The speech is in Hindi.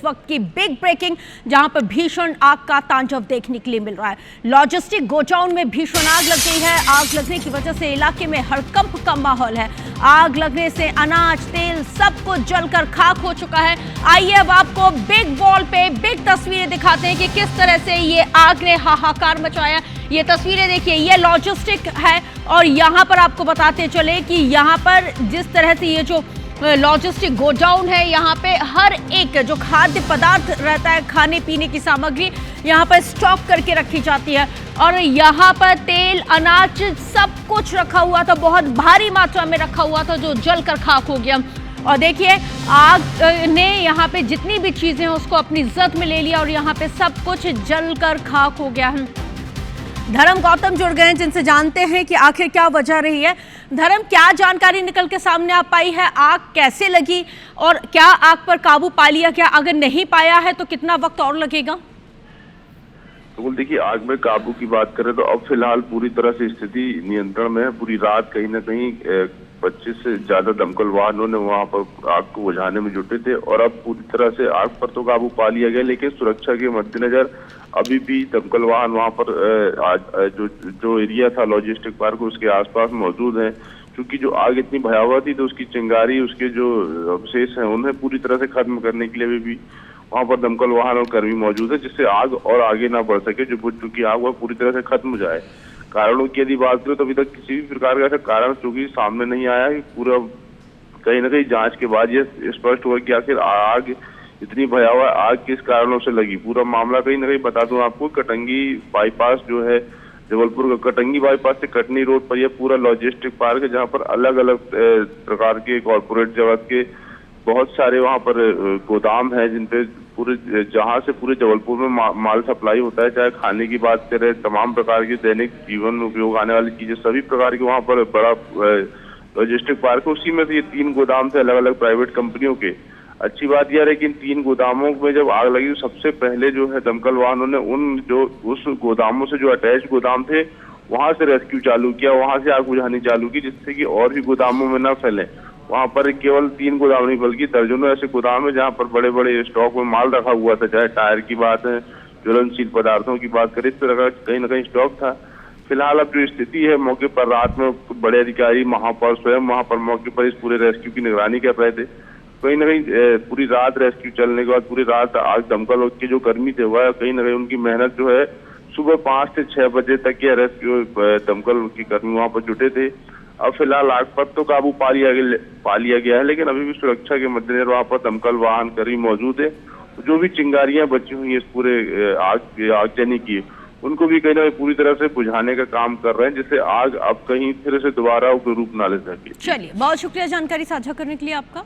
वक्त की बिग ब्रेकिंग, जहां पर भीषण आग का तांडव देखने के लिए मिल रहा है। लॉजिस्टिक गोडाउन में भीषण आग लग गई है। आग लगने की वजह से इलाके में हड़कंप का माहौल है। आग लगने से अनाज, तेल सब कुछ जलकर खाक हो चुका है। आइए अब आपको बिग वॉल पे बिग तस्वीरें दिखाते हैं कि किस तरह से ये आग ने हाहाकार मचाया। ये तस्वीरें देखिए, ये लॉजिस्टिक है और यहाँ पर आपको बताते चले कि यहाँ पर जिस तरह से ये जो लॉजिस्टिक गोडाउन है, यहाँ पे हर एक जो खाद्य पदार्थ रहता है, खाने पीने की सामग्री यहाँ पर स्टॉक करके रखी जाती है और यहाँ पर तेल, अनाज सब कुछ रखा हुआ था, बहुत भारी मात्रा में रखा हुआ था जो जलकर खाक हो गया। और देखिए आग ने यहाँ पे जितनी भी चीजें हैं उसको अपनी जद में ले लिया और यहाँ पे सब कुछ जलकर खाक हो गया है। धर्म गौतम जुड़ गए हैं जिनसे जानते हैं कि आखिर क्या वजह रही है। धर्म, क्या जानकारी निकल के सामने आ पाई है? आग कैसे लगी और क्या आग पर काबू पा लिया गया? अगर नहीं पाया है तो कितना वक्त और लगेगा? तो देखिए, आग में काबू की बात करें तो अब फिलहाल पूरी तरह से स्थिति नियंत्रण में है। पूरी रात कहीं ना कहीं 25 से ज्यादा दमकल वाहनों ने वहां पर आग को बुझाने में जुटे थे और अब पूरी तरह से आग पर तो काबू पा लिया गया, लेकिन सुरक्षा के मद्देनजर अभी भी दमकल वाहन वहां पर जो एरिया था लॉजिस्टिक पार्क उसके आसपास मौजूद है। क्योंकि जो आग इतनी भयावह थी तो उसकी चिंगारी, उसके जो अवशेष हैं उन्हें पूरी तरह से खत्म करने के लिए भी वहां पर दमकल वाहन और कर्मी मौजूद है, जिससे आग और आगे ना बढ़ सके। जो बुझ चुकी आग वह पूरी तरह से खत्म हो जाए। कारणों की यदि बात करें तो अभी तक किसी भी प्रकार का ऐसा कारण चूंकि सामने नहीं आया है। पूरा कहीं ना कहीं जांच के बाद ये स्पष्ट हुआ कि आखिर आग इतनी भयावह आग किस कारणों से लगी। पूरा मामला कहीं ना कहीं बता दूं आपको, कटंगी बाईपास जो है जबलपुर का, कटंगी बाईपास से कटनी रोड पर यह पूरा लॉजिस्टिक पार्क है, जहाँ पर अलग अलग प्रकार के कॉर्पोरेट जगत के बहुत सारे वहाँ पर गोदाम है, जिनपे पूरे जहाँ से पूरे जबलपुर में माल सप्लाई होता है। चाहे खाने की बात करें, तमाम प्रकार की दैनिक जीवन में उपयोग आने वाली चीजें, सभी प्रकार के वहाँ पर बड़ा लॉजिस्टिक पार्क है। उसी में से ये 3 गोदाम थे अलग अलग प्राइवेट कंपनियों के। अच्छी बात यह है कि इन 3 गोदामों में जब आग लगी तो सबसे पहले जो है दमकल वाहनों ने उस गोदामों से जो अटैच गोदाम थे वहां से रेस्क्यू चालू किया, वहां से आग बुझानी चालू की, जिससे कि और भी गोदामों में न फैले। वहां पर केवल 3 गोदाम नहीं बल्कि दर्जनों ऐसे गोदाम है जहां पर बड़े बड़े स्टॉक में माल रखा हुआ था। चाहे टायर की बात है, ज्वलनशील पदार्थों की बात करें, इस तरह का कहीं ना कहीं स्टॉक था। फिलहाल अब जो स्थिति है, मौके पर रात में बड़े अधिकारी, महापौर स्वयं वहां पर मौके पर इस पूरे रेस्क्यू की निगरानी कर रहे थे। कहीं ना कहीं पूरी रात रेस्क्यू चलने के बाद पूरी रात आग दमकल के जो कर्मी थे वह कहीं ना कहीं उनकी मेहनत जो है सुबह 5 से 6 बजे तक यह रेस्क्यू दमकल के कर्मी वहां पर जुटे थे। अब फिलहाल आग पर तो काबू पा लिया गया है, लेकिन अभी भी सुरक्षा के मद्देनजर वहां पर दमकल वाहन कर्मी मौजूद है। जो भी चिंगारियां बची हुई है इस पूरे आगजनी की, उनको भी कहीं ना कहीं पूरी तरह से बुझाने का काम कर रहे हैं, जिससे आग अब कहीं फिर से दोबारा उग्र रूप ना ले सके। चलिए, बहुत शुक्रिया जानकारी साझा करने के लिए आपका।